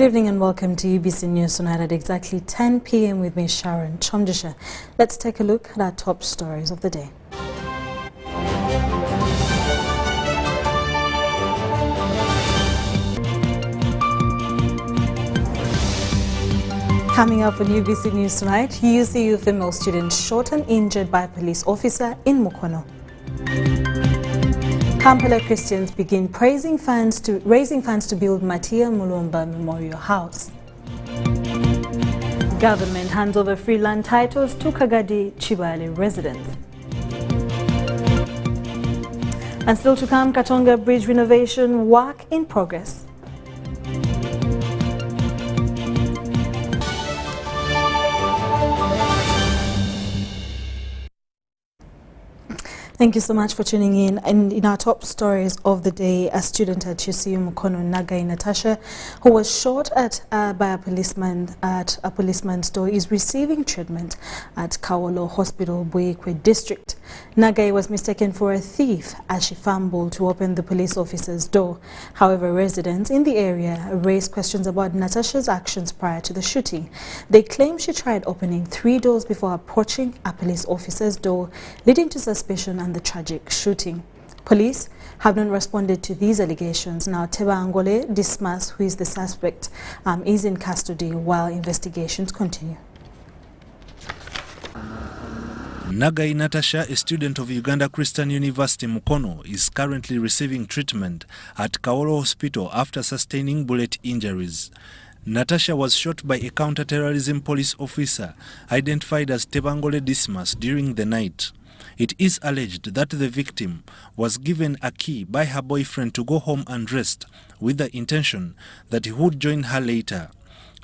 Good evening and welcome to UBC News tonight at exactly 10 p.m. with me, Sharon Chomdisha. Let's take a look at our top stories of the day. Coming up on UBC News tonight, UCU female student shot and injured by a police officer in Mukono. Kampala Christians begin raising funds to build Matia Mulumba Memorial House. Government hands over free land titles to Kagadi Chibale residents. And still to come, Katonga Bridge renovation work in progress. Thank you so much for tuning in. And in our top stories of the day, a student at UCU Mukono, Nagai Natasha, who was shot at by a policeman at a policeman's door, is receiving treatment at Kawolo Hospital, Buikwe district. Nagai was mistaken for a thief as she fumbled to open the police officer's door. However, residents in the area raised questions about Natasha's actions prior to the shooting. They claim she tried opening 3 doors before approaching a police officer's door, leading to suspicion and the tragic shooting. Police have not responded to these allegations. Now, Teba Angole Dismas, who is the suspect, is in custody while investigations continue. Nagai Natasha, a student of Uganda Christian University Mukono, is currently receiving treatment at Kawolo Hospital after sustaining bullet injuries. Natasha was shot by a counter-terrorism police officer identified as Tebangole Dismas during the night. It is alleged that the victim was given a key by her boyfriend to go home and rest, with the intention that he would join her later.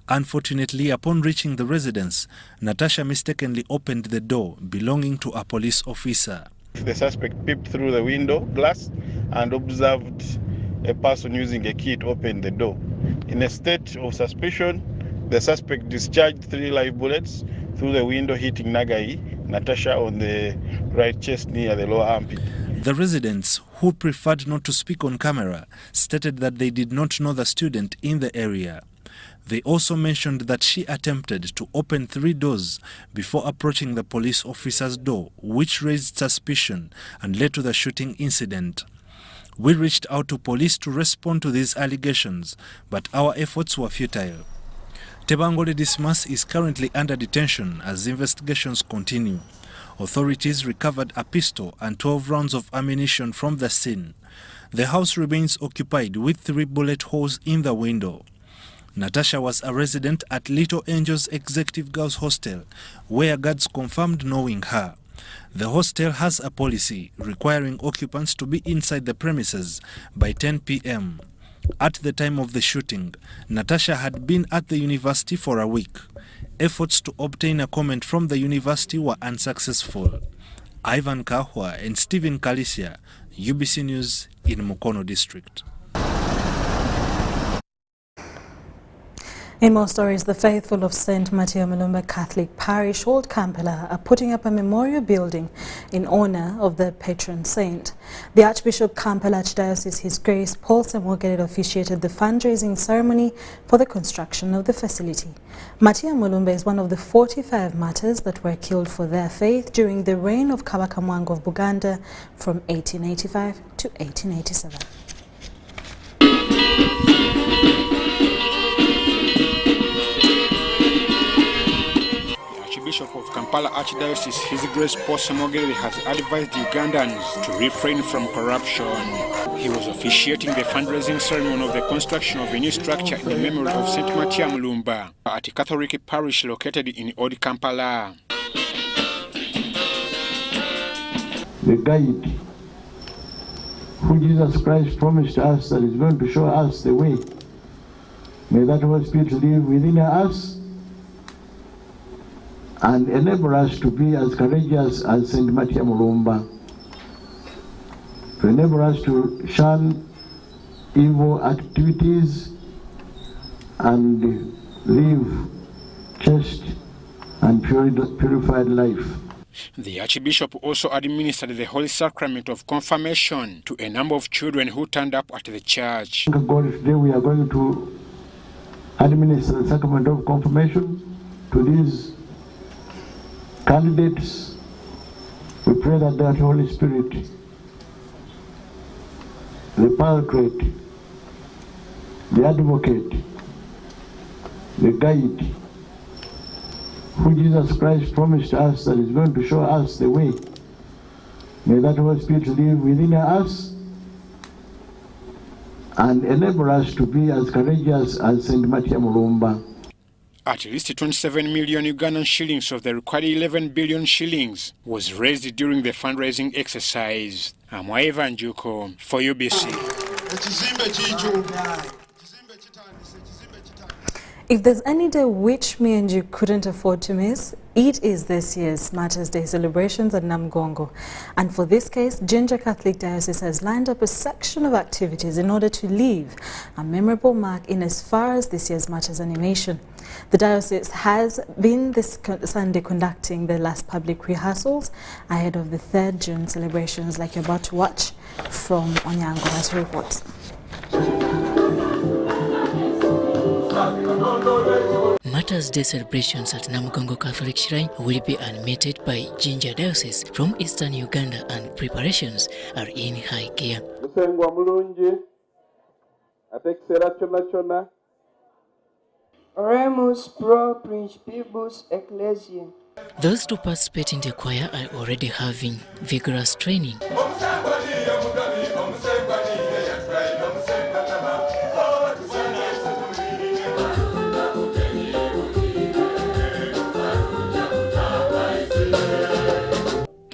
Unfortunately, upon reaching the residence, Natasha mistakenly opened the door belonging to a police officer. The suspect peeped through the window glass and observed a person using a key to open the door. In a state of suspicion, the suspect discharged 3 live bullets through the window, hitting Natasha on the right chest near the lower armpit. The residents, who preferred not to speak on camera, stated that they did not know the student in the area. They also mentioned that she attempted to open 3 doors before approaching the police officer's door, which raised suspicion and led to the shooting incident. We reached out to police to respond to these allegations, but our efforts were futile. Tebangole Dismas is currently under detention as investigations continue. Authorities recovered a pistol and 12 rounds of ammunition from the scene. The house remains occupied with 3 bullet holes in the window. Natasha was a resident at Little Angels Executive Girls Hostel, where guards confirmed knowing her. The hostel has a policy requiring occupants to be inside the premises by 10 p.m. At the time of the shooting, Natasha had been at the university for a week. Efforts to obtain a comment from the university were unsuccessful. Ivan Kahwa and Stephen Kalisia, UBC News in Mukono District. In more stories, the faithful of St. Matia Mulumba Catholic Parish, Old Kampala, are putting up a memorial building in honor of the patron saint. The Archbishop Kampala Archdiocese, His Grace Paul Semwogere, officiated the fundraising ceremony for the construction of the facility. Matia Mulumba is one of the 45 martyrs that were killed for their faith during the reign of Kabaka Mwanga of Buganda from 1885 to 1887. Bishop of Kampala Archdiocese, His Grace Paul Semwogere, has advised Ugandans to refrain from corruption. He was officiating the fundraising ceremony of the construction of a new structure in the memory of St. Matia Mulumba at a Catholic parish located in Old Kampala. The guide who Jesus Christ promised us that is going to show us the way. May that Holy Spirit live within us and enable us to be as courageous as St. Matia Mulumba, to enable us to shun evil activities and live chaste and purified life. The Archbishop also administered the Holy Sacrament of Confirmation to a number of children who turned up at the church. God, today we are going to administer the sacrament of confirmation to these candidates. We pray that the Holy Spirit, the Paraclete, the Advocate, the Guide, who Jesus Christ promised us that is going to show us the way, may that Holy Spirit live within us and enable us to be as courageous as St. Matia Mulumba. At least 27 million Ugandan shillings of the required 11 billion shillings was raised during the fundraising exercise. I'm Ivan Juko for UBC. If there's any day which me and you couldn't afford to miss, it is this year's Martyrs' Day celebrations at Namugongo. And for this case, Jinja Catholic Diocese has lined up a section of activities in order to leave a memorable mark in as far as this year's Martyrs animation. The diocese has been this Sunday conducting the last public rehearsals ahead of the 3rd June celebrations, like you're about to watch from Onyango. That's a report. Martyrs' Day celebrations at Namugongo Catholic Shrine will be animated by Jinja Diocese from Eastern Uganda, and preparations are in high gear. Oremus pro principibus ecclesiae. Those to participate in the choir are already having vigorous training.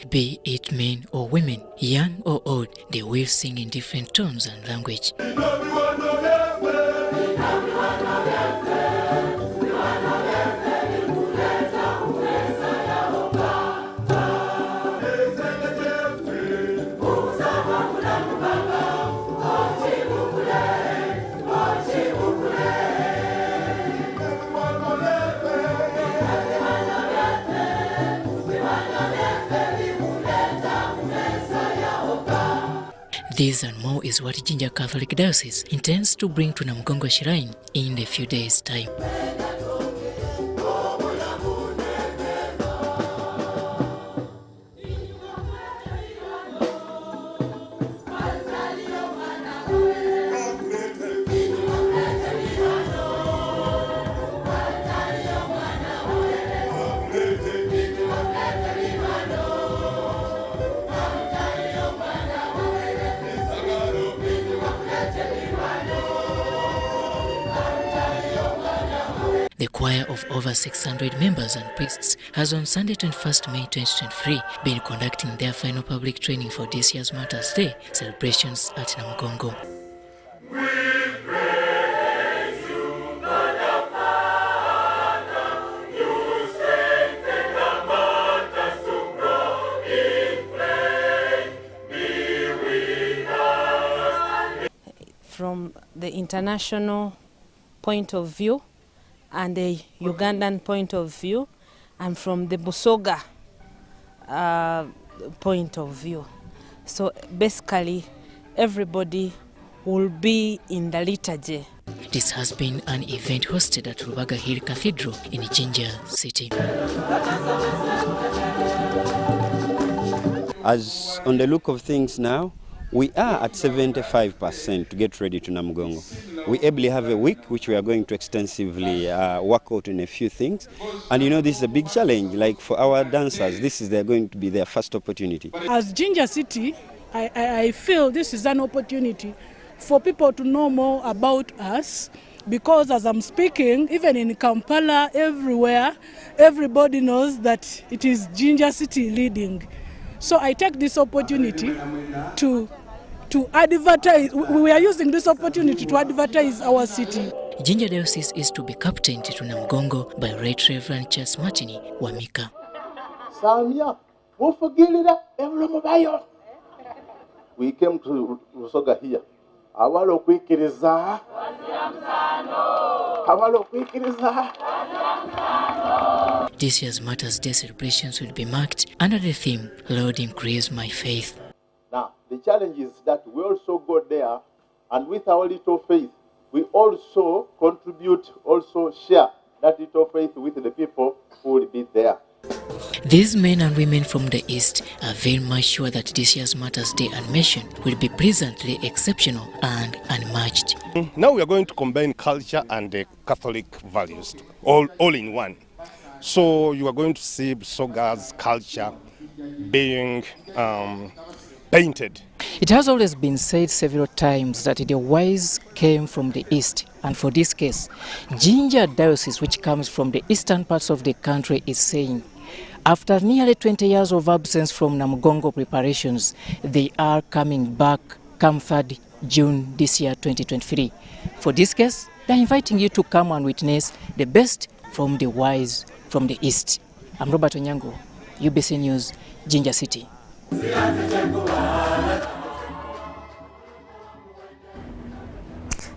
Be it men or women, young or old, they will sing in different tones and language. This and more is what Jinja Catholic Diocese intends to bring to Namugongo Shrine in a few days' time. The choir of over 600 members and priests has on Sunday 21st May 2023 been conducting their final public training for this year's Martyrs' Day celebrations at Namugongo. From the international point of view and the Ugandan point of view, and from the Busoga point of view. So basically everybody will be in the liturgy. This has been an event hosted at Rubaga Hill Cathedral in Jinja City. As on the look of things now, we are at 75% to get ready to Namugongo. We ably have a week which we are going to extensively work out in a few things. And you know, this is a big challenge. Like for our dancers, this is going to be their first opportunity. As Jinja City, I feel this is an opportunity for people to know more about us, because as I'm speaking, even in Kampala, everywhere, everybody knows that it is Jinja City leading. So I take this opportunity to advertise. We are using this opportunity to advertise our city. Jinja Diocese is to be captained to Namugongo by Right Reverend Charles Martini Wamika. We came to Rusoga here. This year's Martyrs' Day celebrations will be marked under the theme, Lord, Increase My Faith. Now, the challenge is that we also go there and with our little faith, we also contribute, also share that little faith with the people who will be there. These men and women from the East are very much sure that this year's Martyrs' Day and Mission will be pleasantly exceptional and unmatched. Now we are going to combine culture and Catholic values, all in one. So you are going to see Busoga's culture being painted. It has always been said several times that the wise came from the East, and for this case, Jinja Diocese, which comes from the eastern parts of the country, is saying, after nearly 20 years of absence from Namugongo preparations, they are coming back come 3rd June this year, 2023. For this case, they're inviting you to come and witness the best from the wise from the East. I'm Robert Onyango, UBC News, Jinja City.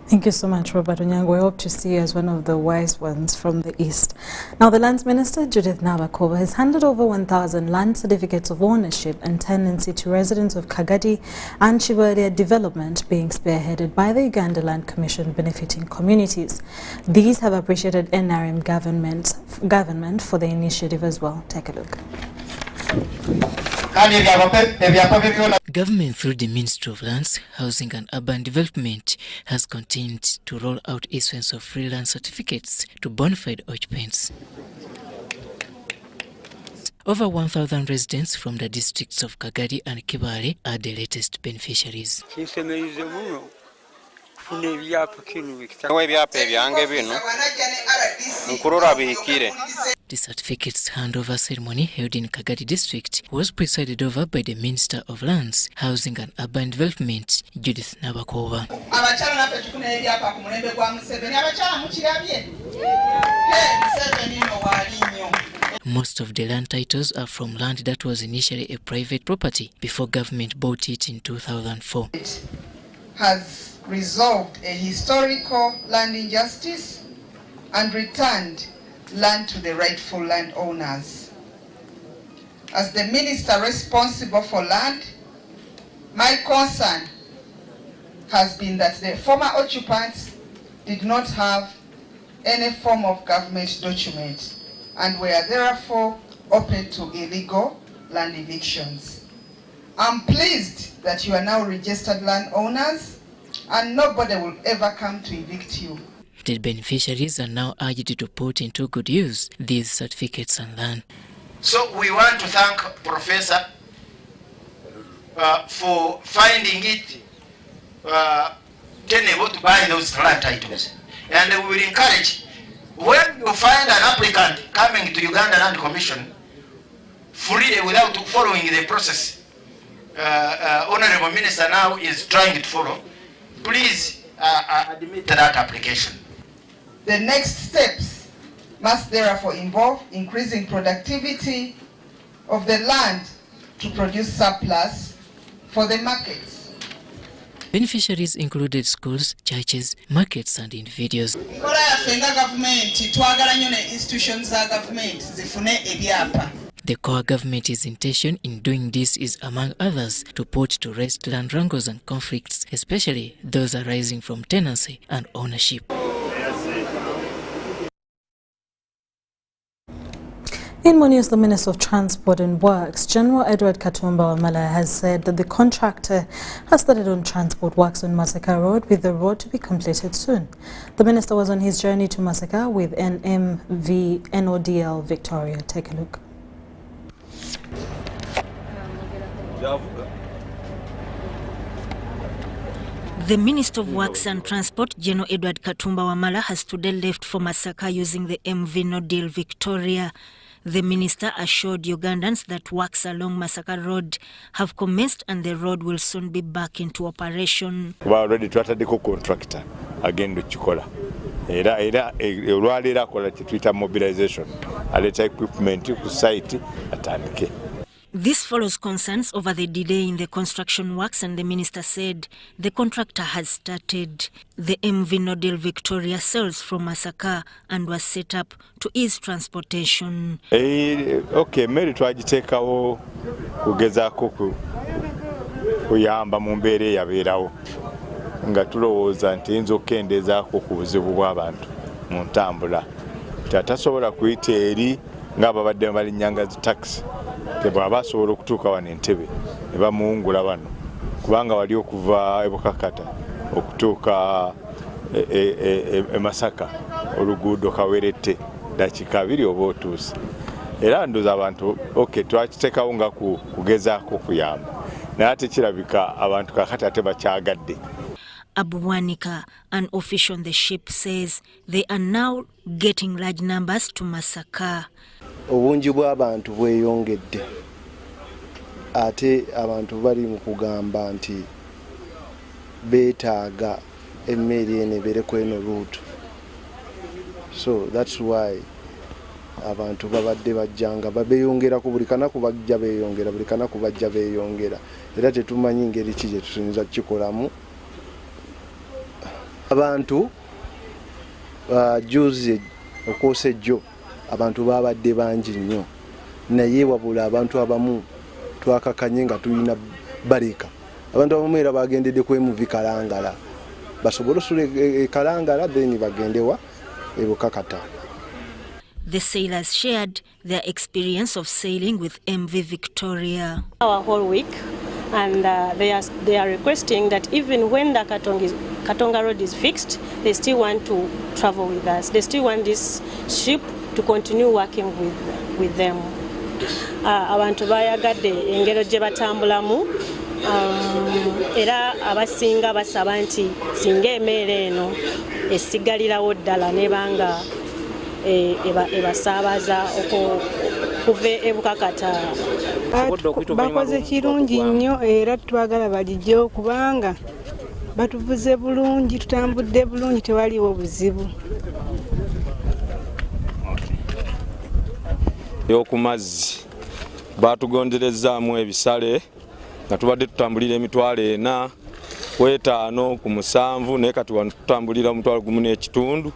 Thank you so much, Robert Onyango. We hope to see you as one of the wise ones from the East. Now, the Lands Minister, Judith Nabakova, has handed over 1,000 land certificates of ownership and tenancy to residents of Kagadi and Chivalia development being spearheaded by the Uganda Land Commission benefiting communities. These have appreciated NRM government for the initiative as well. Take a look. Government through the Ministry of Lands, Housing and Urban Development has continued to roll out issuance of free land certificates to bona fide occupants. Over 1,000 residents from the districts of Kagadi and Kibale are the latest beneficiaries. The certificates handover ceremony held in Kagadi district was presided over by the Minister of Lands, Housing and Urban Development, Judith Nabakova. Most of the land titles are from land that was initially a private property before government bought it in 2004. It has resolved a historical land injustice and returned land to the rightful landowners. As the minister responsible for land, my concern has been that the former occupants did not have any form of government document and were therefore open to illegal land evictions. I'm pleased that you are now registered landowners and nobody will ever come to evict you. The beneficiaries are now urged to put into good use these certificates and land. So we want to thank Professor for finding it tenable to buy those land titles. And we will encourage, when you find an applicant coming to Uganda Land Commission freely without following the process Honorable Minister now is trying to follow, please admit that application. The next steps must therefore involve increasing productivity of the land to produce surplus for the markets. Beneficiaries included schools, churches, markets and individuals. The core government's intention in doing this is, among others, to put to rest land wrangles and conflicts, especially those arising from tenancy and ownership. In more news, the Minister of Transport and Works, General Edward Katumba Wamala, has said that the contractor has started on transport works on Masaka Road, with the road to be completed soon. The Minister was on his journey to Masaka with an MV NODL Victoria. Take a look. The Minister of Works and Transport, General Edward Katumba Wamala, has today left for Masaka using the MV NODL Victoria. The minister assured Ugandans that works along Masaka Road have commenced and the road will soon be back into operation. We are already started the contractor again to Chikola. Era Twitter mobilization. Aleta equipment to site at. This follows concerns over the delay in the construction works, and the minister said the contractor has started. The MV NODL Victoria sails from Masaka and was set up to ease transportation. Okay, meri twagitekawo kugezaako kuyamba mu mbeera eyabeerawo nga tulowooza nti yinza okukendeezaako ku buzibu bw'abantu mu ntambula. Tasobola kuyita eri ng'ababadde balinnyanga zi taxi. Bw'aba asobola okutuuka wano Entebbe ne bamuwungula wano. Kubanga wali okuva e Bukakata okutuuka e Masaka oluguudo kawerette dakiika 2 oba otuuse. Era ndooza abantu twakiteekawo nga kugezaako kuyamba. Naye ate kirabika abantu kakati ate bakyagadde. Abuwanika, an official on the ship, says they are now getting large numbers to Masaka. Obungi bw'abantu bweyongedde. Ate abantu bali mu kugamba nti beetaaga emmere eno ebeere kweno route. So that's why abantu babadde bajjanga beeyongerako buli kanaku bajja beeyongera buli kanaku bajja beeyongera. Era tetumanyi ngeri ki gye tusinza kukikolamu. Abantu juzi okwosejjo abantu babadde bangi nnyo, naye wabula abantu abamu twakakanye nga tulina baleka. Abantu abamu era bagendedde ku MV Kalangala basobole osula e Kalangala then bagendewa e Bukakata. The sailors shared their experience of sailing with MV Victoria. Our whole week, and they are requesting that even when the Katonga Road is fixed, they still want to travel with us. They still want this ship to continue working with them. Abantu bayagadde engero gye batambulamu, era abasinga basaba nti singa emmeere eno esigalirawo ddala nebanga ebasaabaza okuva e Bukakata. Bakoze kirungi nnyo era twagala balijjo kubanga batuvuze bulungi, tutambudde bulungi, tewaliwo buzibu. Ku mazzi batugonderezaamu ebisale nga tubadde tutambulira emitwalo 4 ku 5 ku 7 naye kati tutambulira omutwalo gumu n'ekitundu.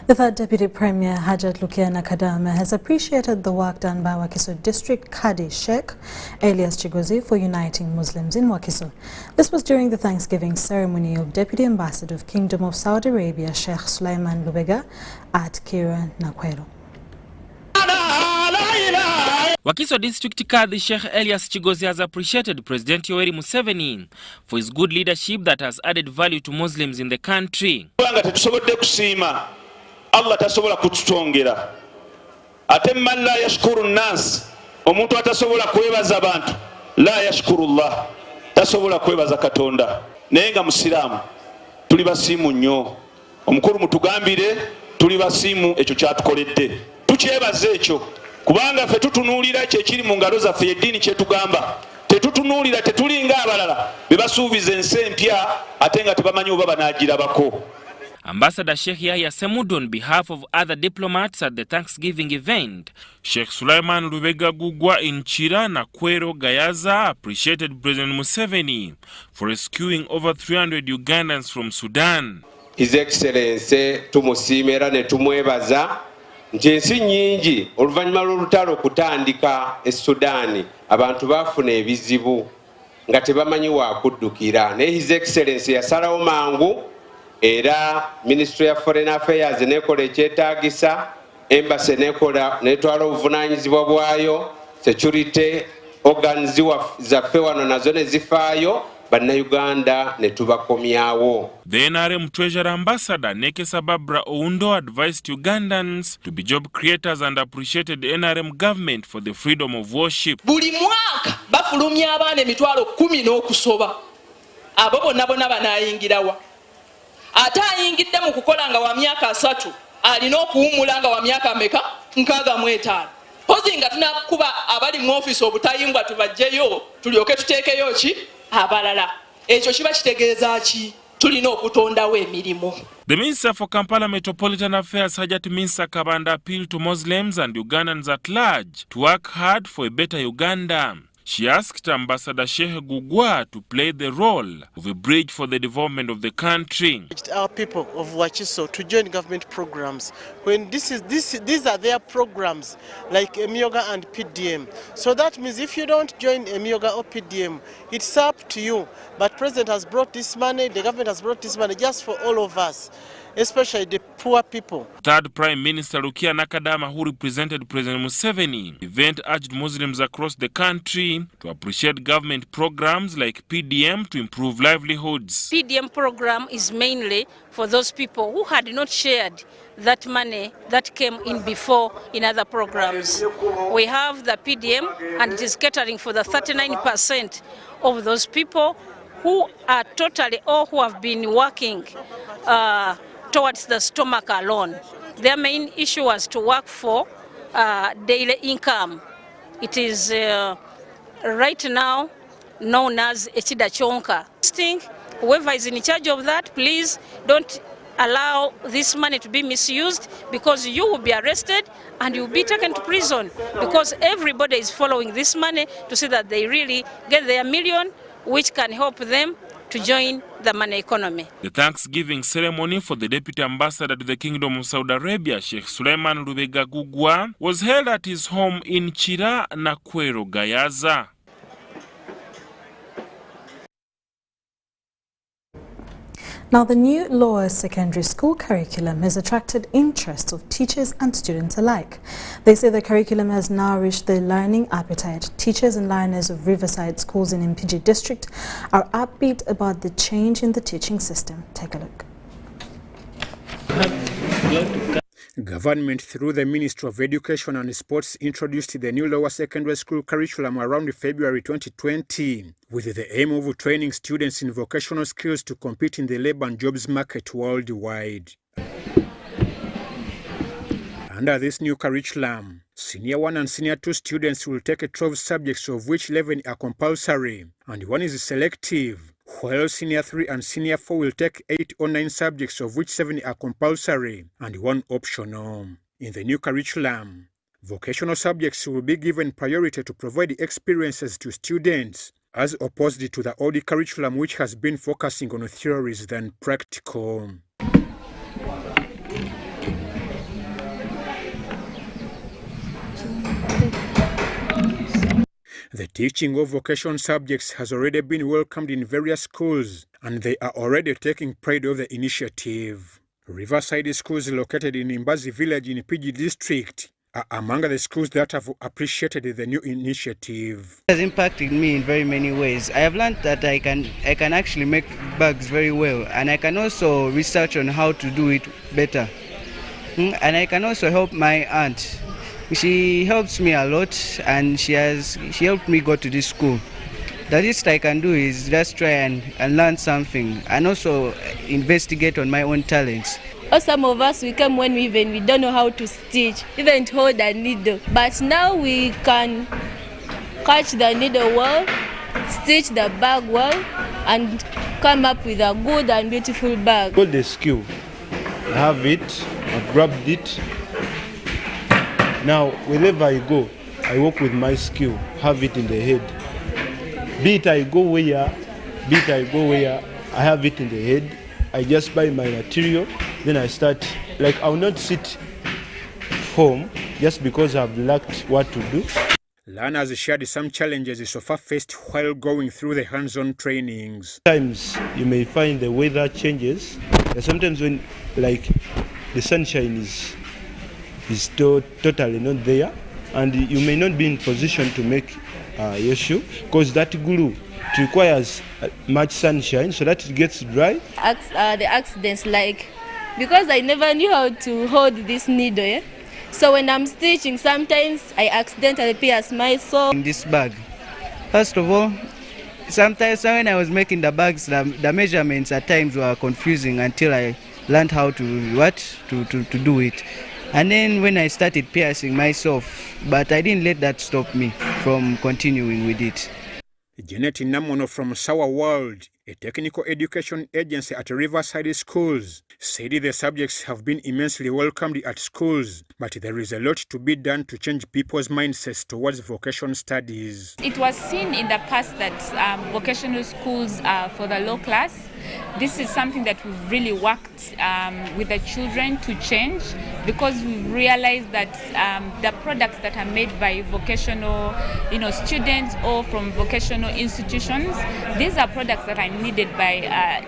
The third Deputy Premier, Hajat Lukiana Kadama, has appreciated the work done by Wakiso District Qadi Sheikh Elias Chigozi for uniting Muslims in Wakiso. This was during the Thanksgiving ceremony of Deputy Ambassador of Kingdom of Saudi Arabia, Sheikh Sulaiman Lubega, at Kira Nakwero. Wakiso District Qadi Sheikh Elias Chigozi has appreciated President Yoweri Museveni for his good leadership that has added value to Muslims in the country. Allah tasobola kututongera ate man la yashkuru nnas omuntu atasobola kwebaza abantu la yashkuru Allah tasobola kwebaza Katonda. Naye nga musiraamu tuli basiimu nnyo, omukulu mutugambire tuli basiimu, ekyo kyatukoledde tukyebaza ekyo kubanga ffe tutunuulira ekyo ekiri mu ngalo zaffe eddiini kyetugamba, tetutunuulira tetulinga abalala be basuubiza ensi empya ate nga tebamanyi oba banaagirabako. Ambassador Sheikh Yahya Semudu, on behalf of other diplomats at the Thanksgiving event, Sheikh Sulaiman Lubega Gugwa in Chira Nakwero Gayaza appreciated President Museveni for rescuing over 300 Ugandans from Sudan. His Excellency tumusiimira ne tumwebaza nti ensi nnyingi oluvannyuma lw'olutalo okutandika e Sudan abantu baafuna ebizibu nga tebamanyi waakuddukira, naye His Excellency yasalawo mangu era Ministry of Foreign Affairs nekola ekyetaagisa, Embassy netwala obuvunaanyizibwa bwayo, security organs zaffe wano nazo ne zifaayo, bannayuganda ne tubakomyawo. The NRM Treasurer Ambassador Nekesa Barbara Oundo advised Ugandans to be job creators and appreciated the NRM government for the freedom of worship. Buli mwaka bafulumya abaana emitwalo 10 n'okusoba, abo bonna banaayingirawa. Ate ayingidde mu kukola nga wa myaka 3 alina okuwumula nga wa myaka meka 65. Pozi nga tunakuba abali mu office obutayimbwa tubajjeyo tulyoke tuteekeyo ki abalala. Ekyo kiba kitegeeza ki? Tulina okutondawo emirimu. The Minister for Kampala Metropolitan Affairs, Hajat Minsa Kabanda, appealed to Muslims and Ugandans at large to work hard for a better Uganda. She asked Ambassador Sheikh Gugwa to play the role of a bridge for the development of the country. Our people of Wachiso to join government programs when these are their programs like Emyoga and PDM. So that means if you don't join Emyoga or PDM, it's up to you. But President has brought this money, the government has brought this money just for all of us, especially the poor people. Third Prime Minister Rukia Nakadama, who represented President Museveni, the event urged Muslims across the country to appreciate government programs like PDM to improve livelihoods. PDM program is mainly for those people who had not shared that money that came in before in other programs. We have the PDM and it is catering for the 39% of those people who are totally or who have been working towards the stomach alone. Their main issue was to work for daily income. It is right now known as Echida Chonka. Whoever is in charge of that, please don't allow this money to be misused, because you will be arrested and you will be taken to prison, because everybody is following this money to see that they really get their million, which can help them to join the money economy. The Thanksgiving ceremony for the Deputy Ambassador to the Kingdom of Saudi Arabia, Sheikh Suleiman Lubega Gugwa, was held at his home in Chira, Nakwero, Gayaza. Now, the new lower secondary school curriculum has attracted interest of teachers and students alike. They say the curriculum has now reached the learning appetite. Teachers and learners of Riverside schools in Mpigi district are upbeat about the change in the teaching system. Take a look. Government, through the Ministry of Education and Sports, introduced the new lower secondary school curriculum around February 2020, with the aim of training students in vocational skills to compete in the labor and jobs market worldwide. Under this new curriculum, Senior 1 and Senior 2 students will take 12 subjects, of which 11 are compulsory and 1 is selective, while Senior 3 and Senior 4 will take 8 or 9 subjects, of which 7 are compulsory and 1 optional. In the new curriculum, vocational subjects will be given priority to provide experiences to students, as opposed to the old curriculum, which has been focusing on theories than practical. The teaching of vocational subjects has already been welcomed in various schools, and they are already taking pride of the initiative. Riverside schools located in Imbazi village in Mpigi district are among the schools that have appreciated the new initiative. It has impacted me in very many ways. I have learned that I can actually make bags very well, and I can also research on how to do it better. And I can also help my aunt. She helps me a lot, and she helped me go to this school. The least I can do is just try and learn something, and also investigate on my own talents. Or some of us, we come when we don't know how to stitch, even hold a needle. But now we can catch the needle well, stitch the bag well, and come up with a good and beautiful bag. Got the skill. I have it, I've grabbed it. Now, wherever I go, I work with my skill, have it in the head. Be it I go where, I have it in the head. I just buy my material, then I start. Like, I will not sit home just because I've lacked what to do. Learners shared some challenges so far faced while going through the hands-on trainings. Sometimes you may find the weather changes. Sometimes when, like, the sunshine is totally not there, and you may not be in position to make your shoe, because that glue requires much sunshine so that it gets dry. The accidents, like, because I never knew how to hold this needle, so when I'm stitching, sometimes I accidentally pierce myself. In this bag, first of all, sometimes when I was making the bags, the measurements at times were confusing until I learned how to do it. And then when I started piercing myself, but I didn't let that stop me from continuing with it. Janet Namono from Sawa World a technical education agency at Riverside schools, said the subjects have been immensely welcomed at schools, but there is a lot to be done to change people's mindsets towards vocational studies. It was seen in the past that vocational schools are for the low class. This is something that we've really worked with the children to change, because we've realized that the products that are made by vocational students or from vocational institutions, these are products that are needed by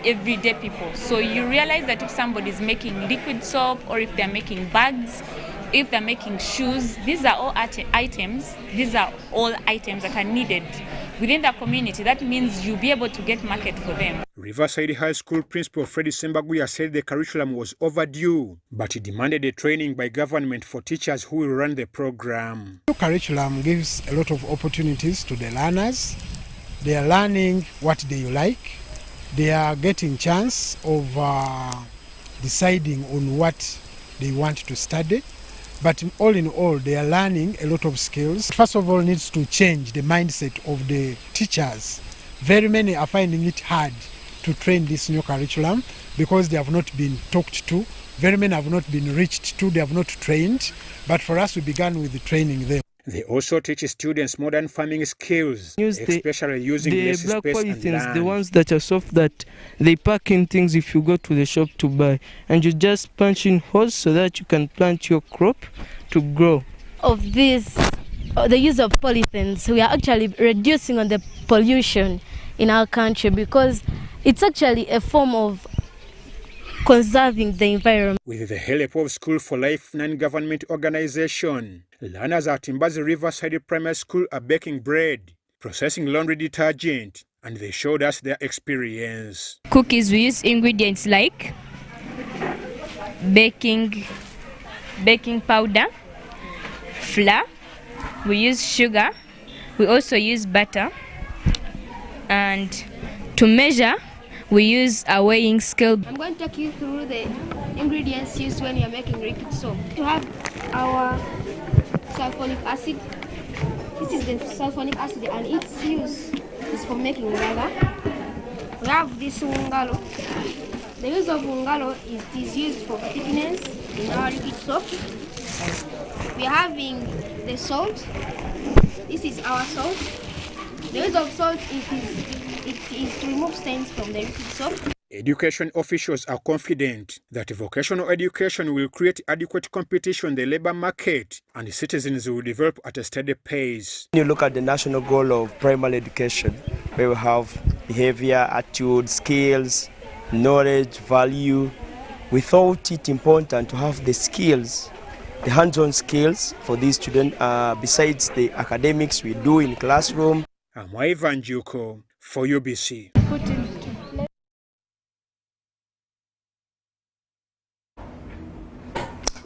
everyday people. So you realize that if somebody is making liquid soap, or if they're making bags, if they're making shoes, these are all items. These are all items that are needed within the community. That means you'll be able to get market for them. Riverside High School Principal Freddie Sembaguya said the curriculum was overdue, but he demanded a training by government for teachers who will run the program. The curriculum gives a lot of opportunities to the learners. They are learning what they like. They are getting chance of deciding on what they want to study. But all in all, they are learning a lot of skills. First of all, needs to change the mindset of the teachers. Very many are finding it hard to train this new curriculum because they have not been talked to. Very many have not been reached to, they have not trained. But for us, we began with the training them. They also teach students modern farming skills, especially using less black space and polythenes, land. the ones that are soft, that they pack in things if you go to the shop to buy, and you just punch in holes so that you can plant your crop to grow. Of this, the use of polythenes, we are actually reducing on the pollution in our country, because it's actually a form of conserving the environment. With the help of School for Life non-government organization, learners at Timbazi Riverside Primary School are baking bread, processing laundry detergent, and they showed us their experience. Cookies, we use ingredients like baking powder, flour, we use sugar, we also use butter, and to measure, we use a weighing scale. I'm going to take you through the ingredients used when you're making liquid soap. To have our sulfonic acid. This is the sulfonic acid, and its use is for making leather. We have this ungalo. The use of ungalo is used for thickness in our liquid soap. We are having the salt. This is our salt. The use of salt is to remove stains from the liquid soap. Education officials are confident that vocational education will create adequate competition in the labor market, and citizens will develop at a steady pace. When you look at the national goal of primary education, where we have behavior, attitude, skills, knowledge, value, we thought it important to have the skills, the hands-on skills for these students, besides the academics we do in classroom. I'm Ivan Juko for UBC.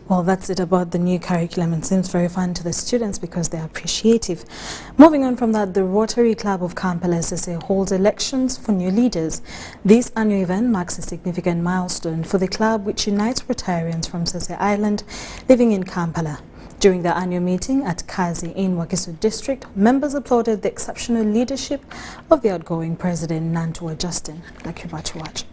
Well, that's it about the new curriculum. It seems very fun to the students because they are appreciative. Moving on from that, the Rotary Club of Kampala SSA holds elections for new leaders. This annual event marks a significant milestone for the club, which unites Rotarians from Sese Island living in Kampala. During the annual meeting at Kazi in Wakiso district, members applauded the exceptional leadership of the outgoing president, Nantua Justin. Like you to watch.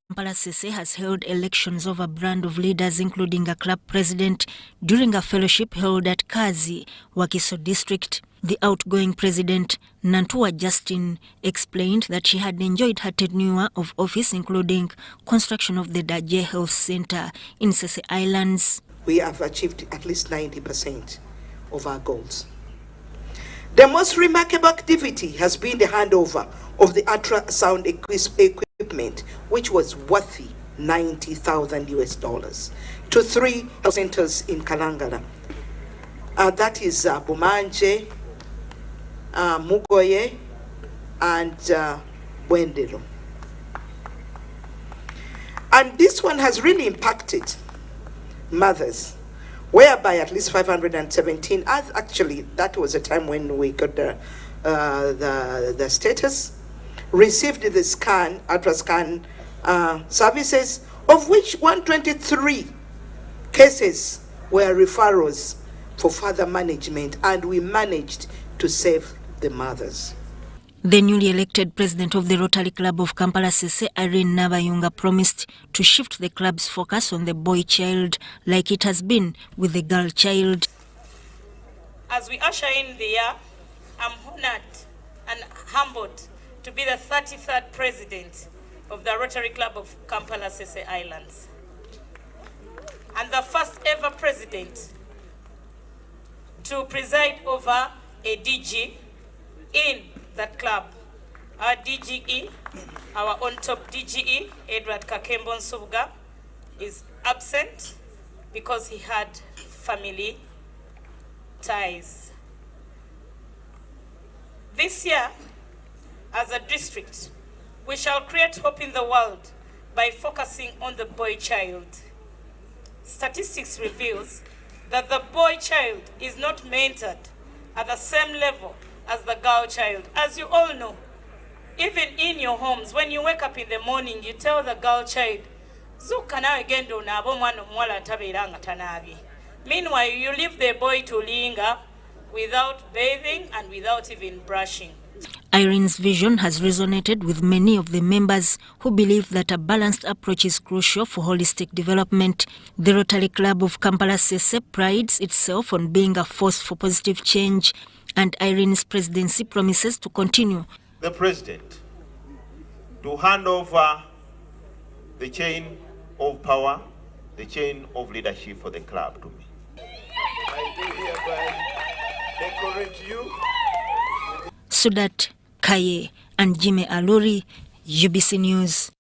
Kampala Sese has held elections of a brand of leaders, including a club president, during a fellowship held at Kazi, Wakiso district. The outgoing president, Nantua Justin, explained that she had enjoyed her tenure of office, including construction of the Daje Health Center in Sese Islands. We have achieved at least 90% of our goals. The most remarkable activity has been the handover of the ultrasound equipment, which was worthy $90,000 to 3 health centers in Kalangala. That is Bumanje, Mugoye, and Wendelo. And this one has really impacted mothers, whereby at least 517, actually that was a time when we got the status, received the scan, ultrascan services, of which 123 cases were referrals for further management, and we managed to save the mothers. The newly elected president of the Rotary Club of Kampala Sese, Irene Nabayunga, promised to shift the club's focus on the boy child like it has been with the girl child. As we usher in the year, I'm honored and humbled to be the 33rd president of the Rotary Club of Kampala Sese Islands, and the first ever president to preside over a DG in that club. Our DGE, our on-top DGE, Edward Kakembo Nsubuga, is absent because he had family ties. This year, as a district, we shall create hope in the world by focusing on the boy child. Statistics reveals that the boy child is not mentored at the same level as the girl child. As you all know, even in your homes, when you wake up in the morning, you tell the girl child, "Zuka nawe genda onaaba omwana omuwala atabeera nga tanaabye." Meanwhile, you leave the boy to linger without bathing and without even brushing. Irene's vision has resonated with many of the members who believe that a balanced approach is crucial for holistic development. The Rotary Club of Kampala Sese prides itself on being a force for positive change, and Irene's presidency promises to continue. The president to hand over the chain of power, the chain of leadership for the club to me. I do hereby decorate you. Sudat Kaye and Jimmy Aluri, UBC News.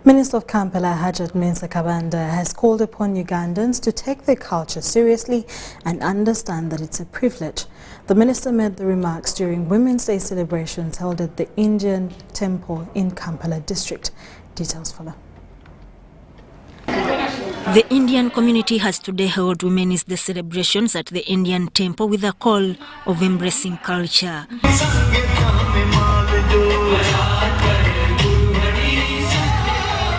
Minister of Kampala Hajat Mensa Kabanda has called upon Ugandans to take their culture seriously and understand that it's a privilege. The minister made the remarks during Women's Day celebrations held at the Indian Temple in Kampala district. Details follow. The Indian community has today held Women's Day celebrations at the Indian Temple with a call of embracing culture.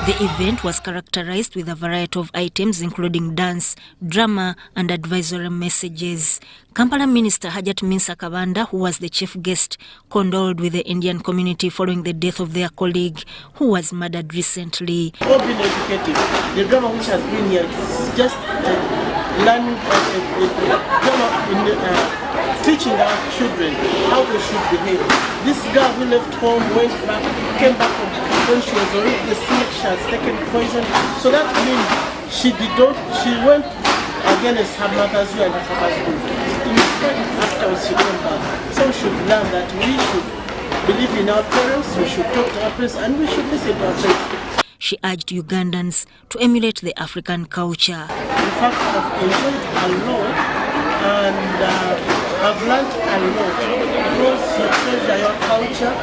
The event was characterized with a variety of items including dance, drama and advisory messages. Kampala Minister Hajat Mensa Kabanda, who was the chief guest, condoled with the Indian community following the death of their colleague who was murdered recently. All been educated. The drama which has been here is just learning drama in teaching our children how they should behave. This girl who left home, went back, came back when she was already sick, she has taken poison. So that means she went against her mother's will and her father's will. In fact, afterwards she came back. So we should learn that we should believe in our parents, we should talk to our parents, and we should listen to our parents. She urged Ugandans to emulate the African culture. In fact, I've enjoyed a lot and I've learned a lot because you treasure your culture,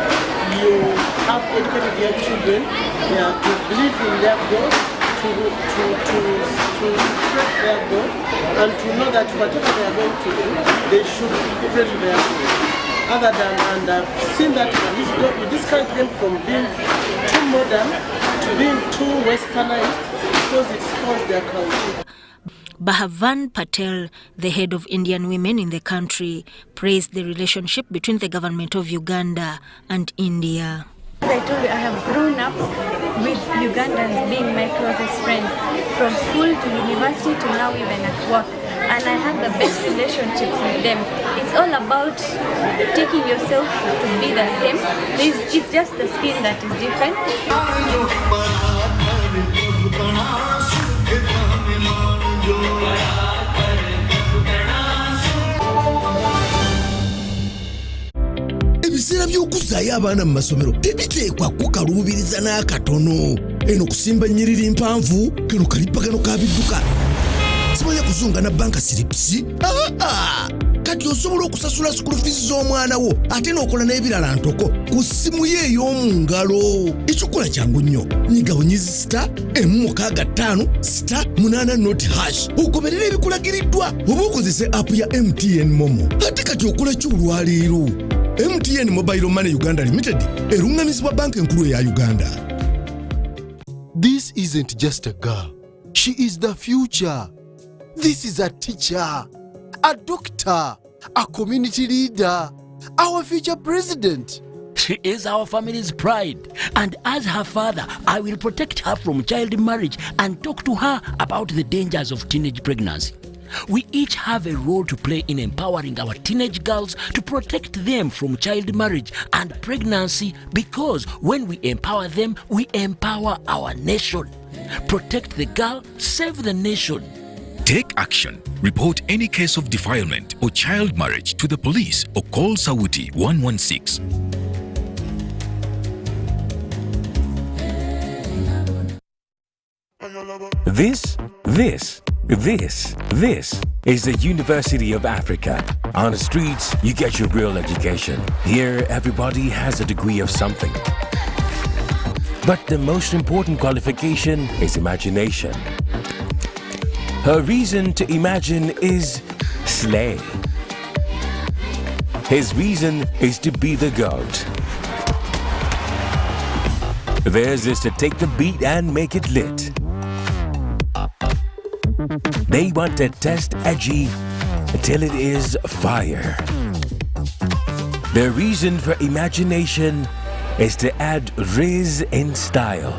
you have educated your children, to believe in their God, to pray their God, and to know that whatever they are going to do, they should pray to their God. Other than, and I've seen that you discourage them from being too modern to being too westernized because it spoils their culture. Bhavan Patel, the head of Indian women in the country, praised the relationship between the government of Uganda and India. As I told you, I have grown up with Ugandans being my closest friends, from school to university to now even at work. And I have the best relationships with them. It's all about taking yourself to be the same. It's just the skin that is different. Ebiseera by'okuzaayo abaana mu masomero tebiteekwa kukaluubiriza n'akatono. Eno kusimba nnyiriri mpanvu kano kalipagano ka bidduka. Simanya kuzunga na banka siripsi. Kati osobola okusasula school fees z'omwana wo ate n'okola n'ebirala ntoko ku ssimu ye ey'omu ngalo. Ekikola kyangu nnyo. Nyiga bunyizi *165*8 ogoberera ebikulagiriddwa oba okozese app ya MTN Momo. Ate kati okola ki olwaleero? MTN Mobile Money Uganda Limited erungamizibwa banka enkulu eya Uganda. This isn't just a girl. She is the future. This is a teacher, a doctor, a community leader, our future president. She is our family's pride, and as her father, I will protect her from child marriage and talk to her about the dangers of teenage pregnancy. We each have a role to play in empowering our teenage girls to protect them from child marriage and pregnancy, because when we empower them, we empower our nation. Protect the girl, save the nation. Take action. Report any case of defilement or child marriage to the police or call Sauti 116. This is the University of Africa. On the streets, you get your real education. Here, everybody has a degree of something. But the most important qualification is imagination. Her reason to imagine is slay. His reason is to be the goat. Theirs is to take the beat and make it lit. They want to test edgy until it is fire. Their reason for imagination is to add riz in style.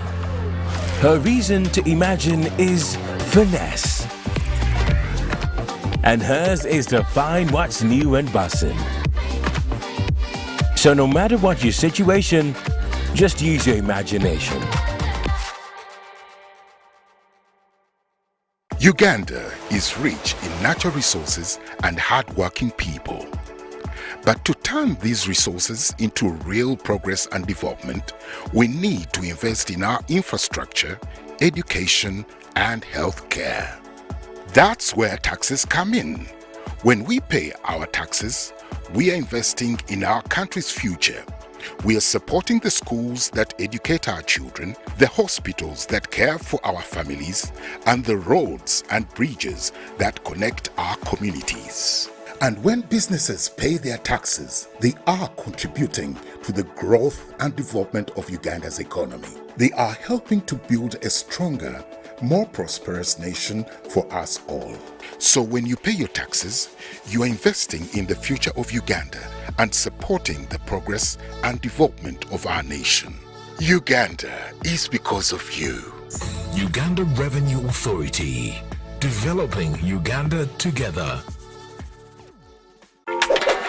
Her reason to imagine is finesse. And hers is to find what's new and bussin'. So no matter what your situation, just use your imagination. Uganda is rich in natural resources and hard-working people. But to turn these resources into real progress and development, we need to invest in our infrastructure, education, and healthcare. That's where taxes come in. When we pay our taxes, we are investing in our country's future. We are supporting the schools that educate our children, the hospitals that care for our families, and the roads and bridges that connect our communities. And when businesses pay their taxes, they are contributing to the growth and development of Uganda's economy. They are helping to build a stronger, more prosperous nation for us all. So when you pay your taxes, you are investing in the future of Uganda and supporting the progress and development of our nation. Uganda is because of you. Uganda Revenue Authority. Developing Uganda together.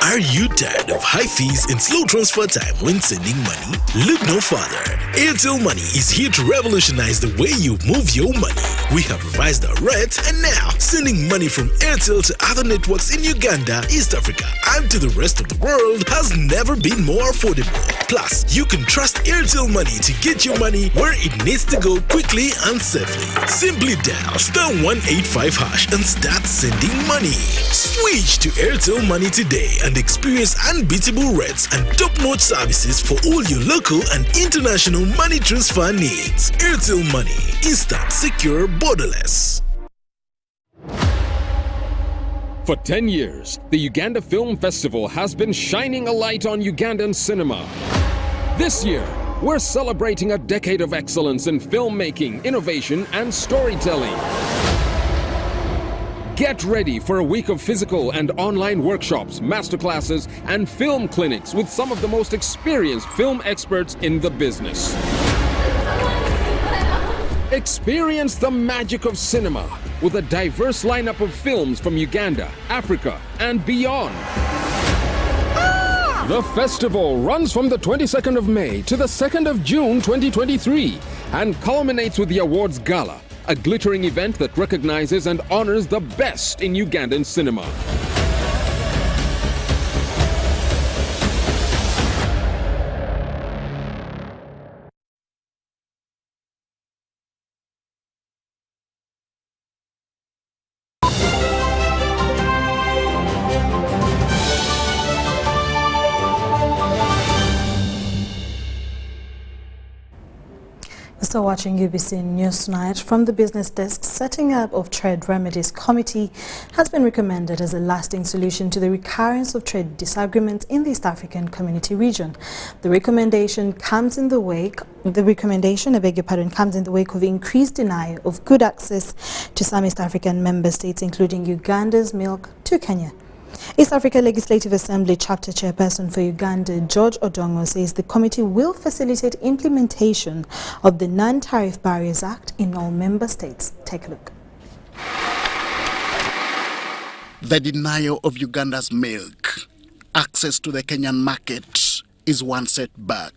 Are you tired of high fees and slow transfer time when sending money? Look no further. Airtel Money is here to revolutionize the way you move your money. We have revised our rates, and now sending money from Airtel to other networks in Uganda, East Africa, and to the rest of the world has never been more affordable. Plus, you can trust Airtel Money to get your money where it needs to go quickly and safely. Simply dial *185# and start sending money. Switch to Airtel Money today and experience unbeatable rates and top-notch services for all your local and international money transfer needs. Airtel Money. Instant, secure, borderless. For 10 years, the Uganda Film Festival has been shining a light on Ugandan cinema. This year, we're celebrating a decade of excellence in filmmaking, innovation, and storytelling. Get ready for a week of physical and online workshops, masterclasses, and film clinics with some of the most experienced film experts in the business. Experience the magic of cinema with a diverse lineup of films from Uganda, Africa, and beyond. The festival runs from the 22nd of May to the 2nd of June 2023 and culminates with the Awards Gala, a glittering event that recognizes and honors the best in Ugandan cinema. Still watching UBC News Night. From the business desk, setting up of Trade Remedies Committee has been recommended as a lasting solution to the recurrence of trade disagreements in the East African Community region. The recommendation comes in the wake comes in the wake of increased denial of good access to some East African member states, including Uganda's milk to Kenya. East Africa Legislative Assembly Chapter Chairperson for Uganda, George Odongo, says the committee will facilitate implementation of the Non-Tariff Barriers Act in all member states. Take a look. The denial of Uganda's milk access to the Kenyan market is one setback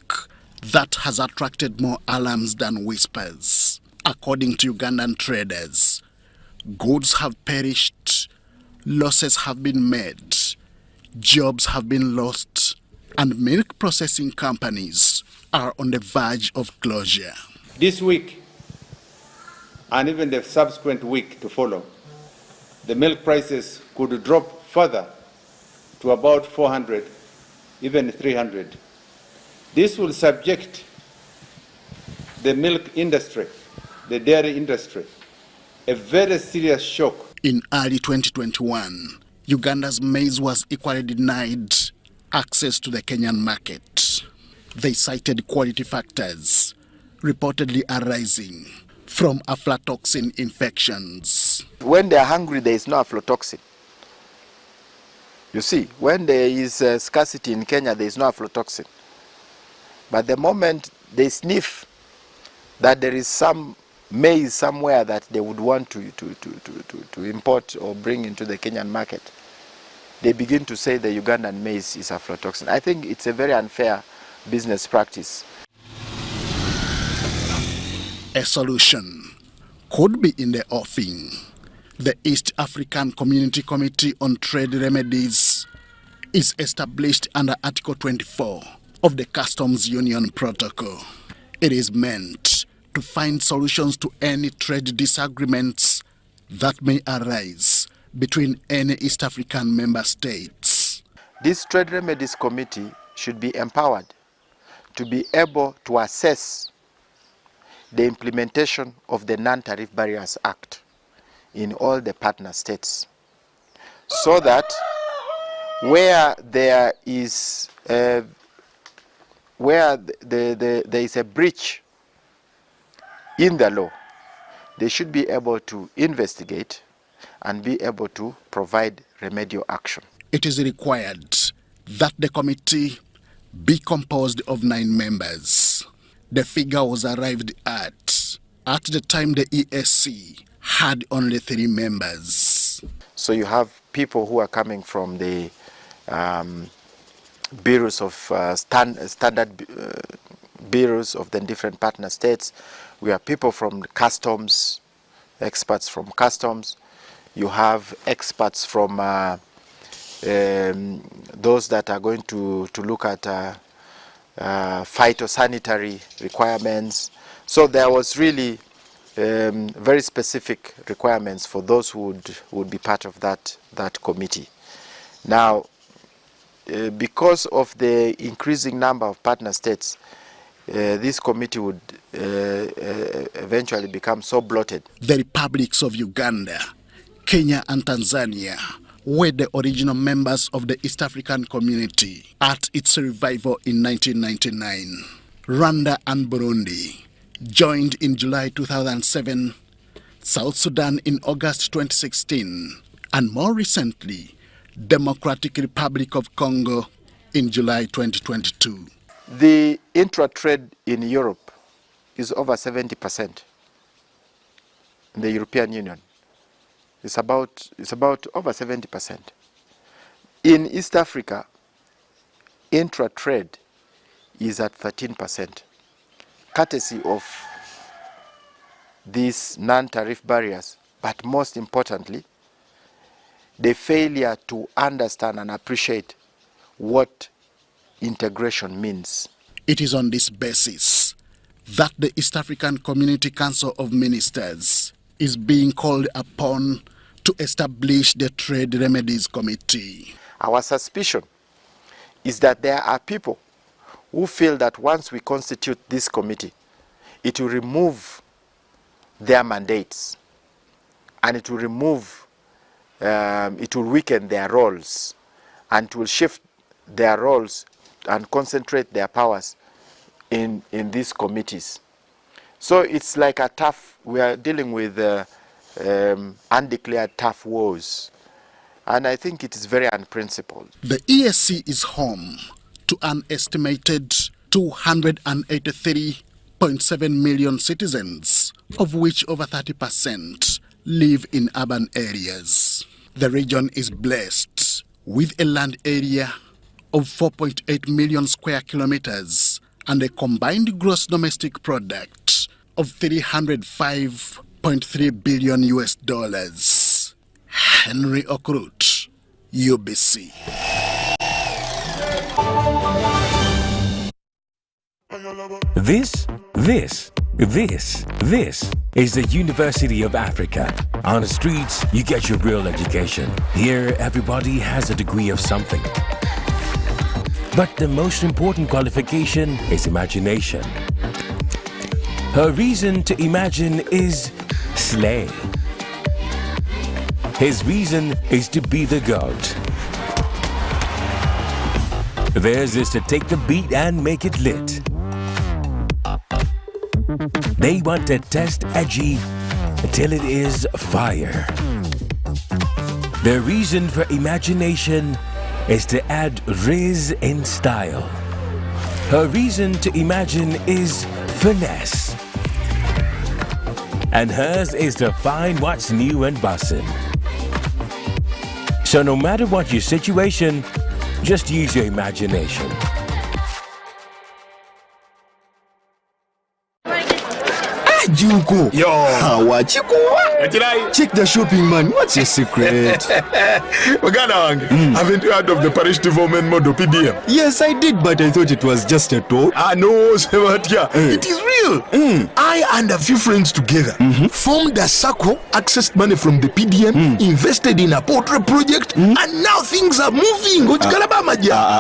that has attracted more alarms than whispers. According to Ugandan traders, goods have perished, losses have been made, jobs have been lost, and milk processing companies are on the verge of closure. This week, and even the subsequent week to follow, the milk prices could drop further to about 400, even 300. This will subject the milk industry, the dairy industry, a very serious shock. In early 2021, Uganda's maize was equally denied access to the Kenyan market. They cited quality factors reportedly arising from aflatoxin infections. When they are hungry, there is no aflatoxin. You see, when there is scarcity in Kenya, there is no aflatoxin. But the moment they sniff that there is some maize somewhere that they would want to import or bring into the Kenyan market, they begin to say the Ugandan maize is aflatoxin. I think it's a very unfair business practice. A solution could be in the offing. The East African Community Committee on Trade Remedies is established under Article 24 of the Customs Union Protocol. It is meant to find solutions to any trade disagreements that may arise between any East African member states. This Trade Remedies Committee should be empowered to be able to assess the implementation of the Non-Tariff Barriers Act in all the partner states, so that where there is there is a breach in the law, they should be able to investigate and be able to provide remedial action. It is required that the committee be composed of 9 members. The figure was arrived at the time the ESC had only 3 members. So you have people who are coming from the bureaus of standard bureaus of the different partner states. We have people from customs, experts from customs. You have experts from those that are going to look at phytosanitary requirements. So there was really very specific requirements for those who would be part of that committee. Now, because of the increasing number of partner states, this committee would eventually become so bloated. The republics of Uganda, Kenya and Tanzania were the original members of the East African Community at its revival in 1999. Rwanda and Burundi joined in July 2007, South Sudan in August 2016, and more recently, Democratic Republic of Congo in July 2022. The intra-trade in Europe is over 70%. In the European Union, it's about over 70%. In East Africa, intra-trade is at 13%, courtesy of these non-tariff barriers, but most importantly, the failure to understand and appreciate what integration means. It is on this basis that the East African Community Council of Ministers is being called upon to establish the Trade Remedies Committee. Our suspicion is that there are people who feel that once we constitute this committee, it will remove their mandates and it will remove, it will weaken their roles and it will shift their roles and concentrate their powers in these committees. So it's like a tough, we are dealing with undeclared tough wars And I think it is very unprincipled. The ESC is home to an estimated 283.7 million citizens, of which over 30% live in urban areas. The region is blessed with a land area of 4.8 million square kilometers and a combined gross domestic product of $305.3 billion US. Henry Okrut, UBC. This is the University of Africa. On the streets, you get your real education. Here, everybody has a degree of something. But the most important qualification is imagination. Her reason to imagine is slay. His reason is to be the GOAT. Theirs is to take the beat and make it lit. They want to test edgy till it is fire. Their reason for imagination is to add riz in style. Her reason to imagine is finesse. And hers is to find what's new and bussin'. So no matter what your situation, just use your imagination. Juko. Yo. Check the shopping, man. What's your secret? Haven't you heard of the parish development model PDM? Yes, I did, but I thought it was just a talk. No, Sebatia. It is real. I and a few friends together formed a circle, accessed money from the PDM, invested in a portrait project, and now things are moving.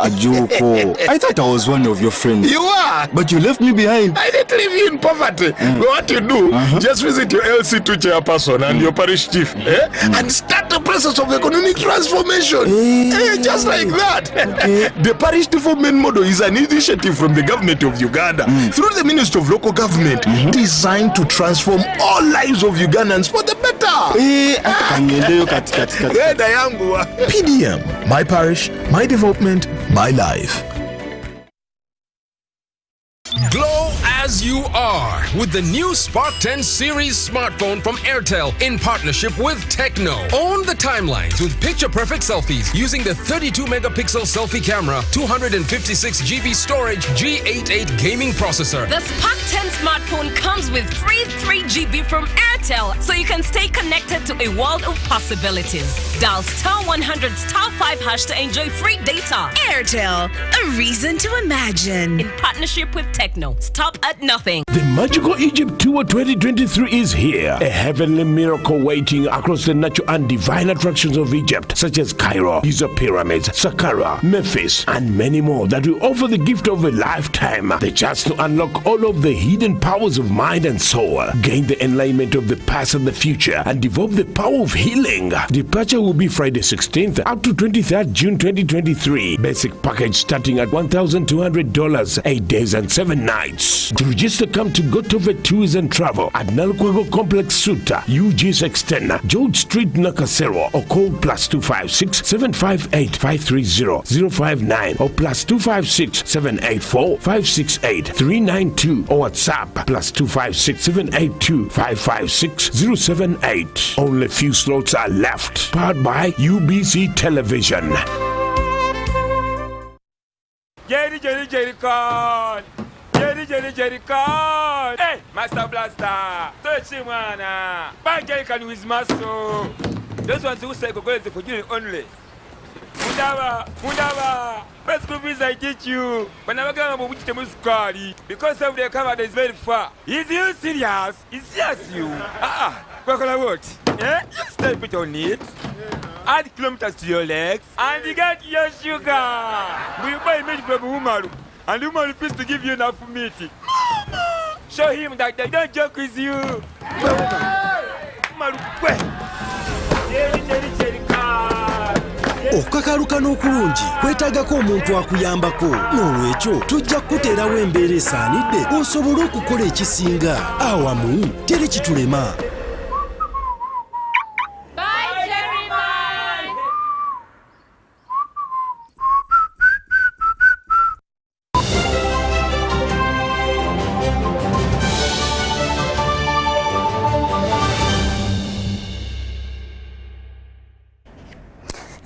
Juko. I thought I was one of your friends. You are. But you left me behind. I didn't leave you in poverty. What you do, just visit your LC2 chairperson and your parish chief and start the process of economic transformation. Just like that. The parish development model is an initiative from the government of Uganda through the Ministry of Local Government designed to transform all lives of Ugandans for the better. PDM, my parish, my development, my life. Glow as you are with the new Spark 10 series smartphone from Airtel in partnership with Tecno. Own the timelines with picture-perfect selfies using the 32-megapixel selfie camera, 256GB storage, G88 gaming processor. The Spark 10 smartphone comes with free 3GB from Airtel, so you can stay connected to a world of possibilities. Dial *100*5# to enjoy free data. Airtel, a reason to imagine. In partnership with Tecno. Stop at nothing. The Magical Egypt Tour 2023 is here. A heavenly miracle waiting across the natural and divine attractions of Egypt, such as Cairo, Giza Pyramids, Saqqara, Memphis, and many more that will offer the gift of a lifetime. The chance to unlock all of the hidden powers of mind and soul, gain the enlightenment of the past and the future, and develop the power of healing. Departure will be Friday 16th up to 23rd June 2023. Basic package starting at $1,200, 8 days and 7 nights. To register, come to Gotove Tours and Travel at Nalkwego Complex Suta, UG Sextena, George Street, Nakasero, or call +256 758 530 059 or +256 784 568 392 or WhatsApp +256 782 556 078. Only few slots are left. Powered by UBC Television. Jerry Con. Jerry Con. Hey, Master Blaster. Touch him, man. Bang Jerry Con with muscle. Those ones who say go is for you only. Mundava. Best group is I teach you. But never go to which the squad because of the cover is very far. Is you serious? It's yes, you. What? Yeah? You step it on it. Add kilometers to your legs and you get your sugar. We buy meat from Umaru and Umaru refused to give you enough meat. Show him that they don't joke with you. Umaru, okukakaluka n'okulungi kwetaagako omuntu akuyambako n'olwekyo tujja kukuteerawo embeera esaanidde osobole okukola ekisinga awamu teri kitulema.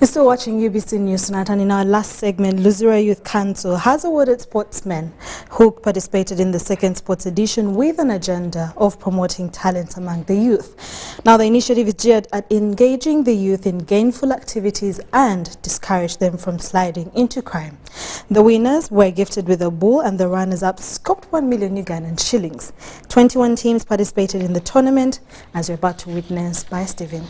You're still watching UBC News tonight, and in our last segment, Luzira Youth Council has awarded sportsmen who participated in the second sports edition with an agenda of promoting talent among the youth. Now, the initiative is geared at engaging the youth in gainful activities and discourage them from sliding into crime. The winners were gifted with a bull, and the runners-up scoped 1 million Ugandan shillings. 21 teams participated in the tournament, as you're about to witness by Stephen.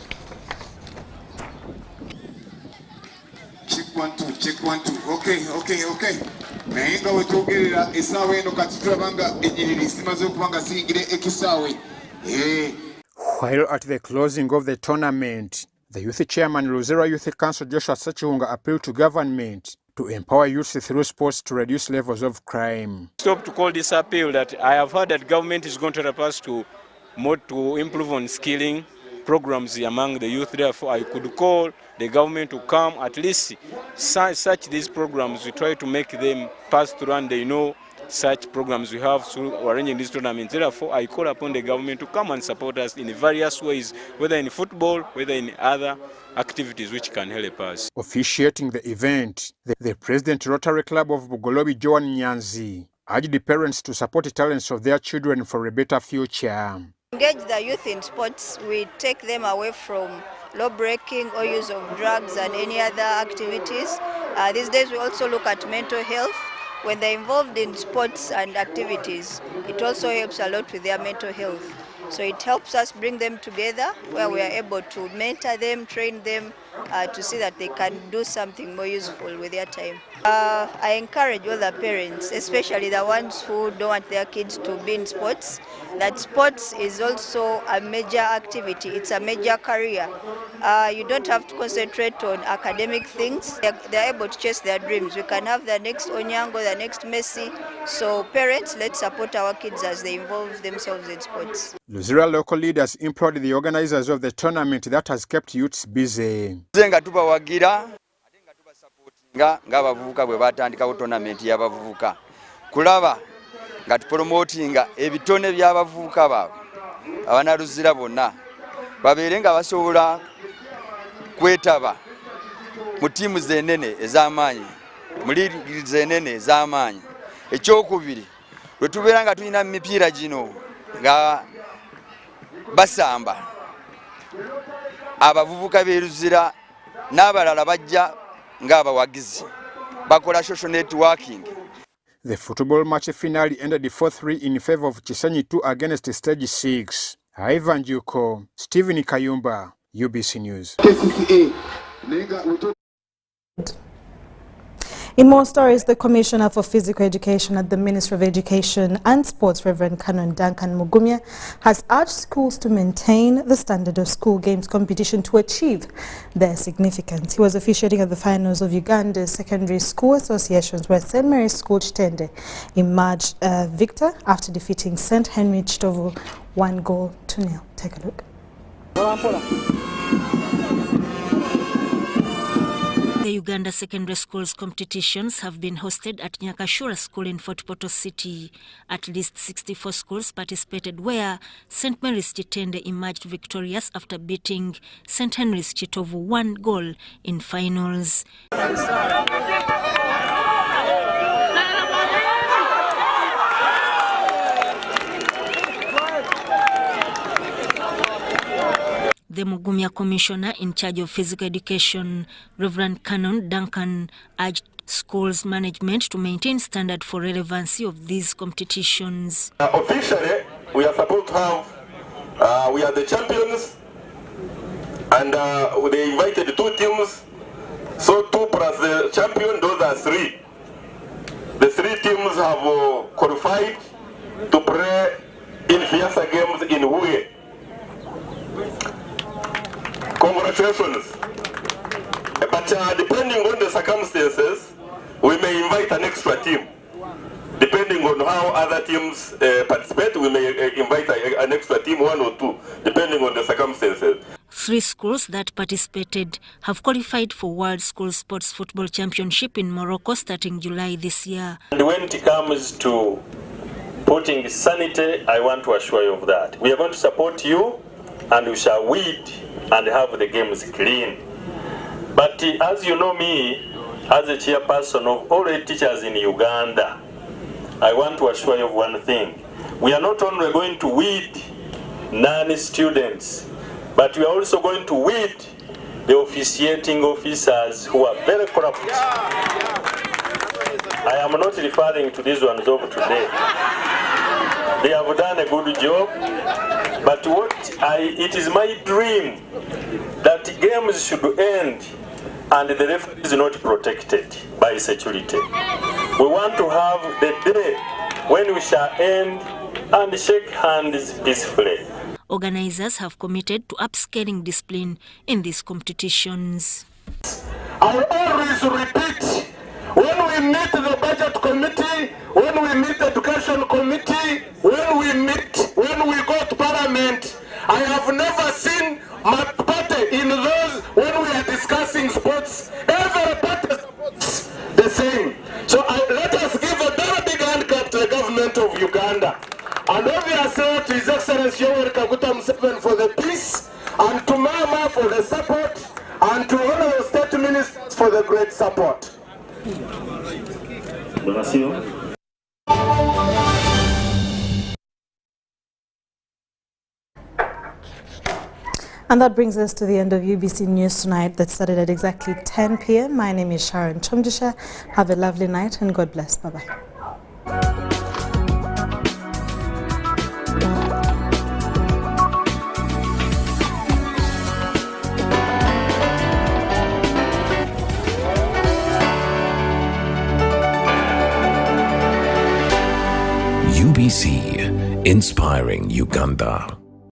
Check one, two. Okay. Nayenga wetugerera esawe eno katulabanga enyiriri simaze okubanga ziyingire ekisawe. While at the closing of the tournament, the youth chairman Luzira Youth Council Joshua Sachihunga appealed to government to empower youth through sports to reduce levels of crime. Stop to call this appeal that I have heard that government is going to help us to improve on skilling programs among the youth. Therefore, I could call the government to come at least such these programs. We try to make them pass through, and they know such programs we have through arranging these tournaments. Therefore, I call upon the government to come and support us in various ways, whether in football, whether in other activities which can help us. Officiating the event, the President Rotary Club of Bugolobi, Joan Nyanzi, urged the parents to support the talents of their children for a better future. Engage the youth in sports. We take them away from law breaking or use of drugs and any other activities. These days we also look at mental health. When they're involved in sports and activities, it also helps a lot with their mental health. So it helps us bring them together where we are able to mentor them, train them to see that they can do something more useful with their time. I encourage all the parents, especially the ones who don't want their kids to be in sports, that sports is also a major activity. It's a major career. You don't have to concentrate on academic things. They're able to chase their dreams. We can have the next Onyango, the next Messi. So parents, let's support our kids as they involve themselves in sports. Luzira local leaders implored the organizers of the tournament that has kept youths busy. Zenga tubawagira nga abavubuka bwe batandikawo tournament y'abavubuka kulaba nga tupromotinga ebitone by'abavubuka baabwe abanaluzira bonna babeere nga basobola kwetaba mu ttiimu z'enene ez'amaanyi mu liigi z'enene ez'amaanyi. Ekyokubiri lwe tubeera nga tulina mipiira gino nga basamba abavubuka beeruzira n'abalala bajja ng'abawagizi bakola social networking. The football match finale ended 4-3 in favor of Chisanyi 2 against Stage 6. Ivan Juko, Stephen Kayumba, UBC News. In more stories, the Commissioner for Physical Education at the Ministry of Education and Sports, Reverend Canon Duncan Mugumya, has urged schools to maintain the standard of school games competition to achieve their significance. He was officiating at the finals of Uganda's secondary school associations, where St. Mary's School Chitende emerged victor after defeating St. Henry Chitovu 1-0. Take a look. The Uganda Secondary Schools competitions have been hosted at Nyakashura School in Fort Portal City. At least 64 schools participated, where St. Mary's Chitende emerged victorious after beating St. Henry's Chitovu 1-0 in finals. The Mugumya Commissioner in charge of physical education, Reverend Canon Duncan, urged schools management to maintain standard for relevancy of these competitions. Officially, we are supposed to have, we are the champions, and they invited 2 teams, so 2 plus the champion, those are 3. The 3 teams have qualified to play in Fiesta Games in Huye. Congratulations. But depending on the circumstances, we may invite an extra team. Depending on how other teams participate, we may invite an extra team, 1 or 2, depending on the circumstances. 3 schools that participated have qualified for World School Sports Football Championship in Morocco starting July this year. And when it comes to putting sanity, I want to assure you of that. We are going to support you, and we shall weed and have the games clean. But But as you know me, as a chairperson of all the teachers in Uganda, I want to assure you of one thing. We are not only going to weed non-students, but we are also going to weed the officiating officers who are very corrupt. I am not referring to these ones of today. They have done a good job, but it is my dream that games should end and the referee is not protected by security. We want to have the day when we shall end and shake hands peacefully. Organizers have committed to upscaling discipline in these competitions. I always repeat, when we meet the budget committee, when we meet the education committee, when we go to parliament, I have never seen my party in those when we are discussing sports. Every party supports the same. So let us give a very big hand clap to the government of Uganda. And obviously to His Excellency Yoweri Kaguta Museveni for the peace, and to Mama for the support, and to Honorable State Ministers for the great support. And that brings us to the end of UBC News Tonight that started at exactly 10 p.m. My name is Sharon Chomjisha. Have a lovely night and God bless. Bye-bye. UBC, inspiring Uganda.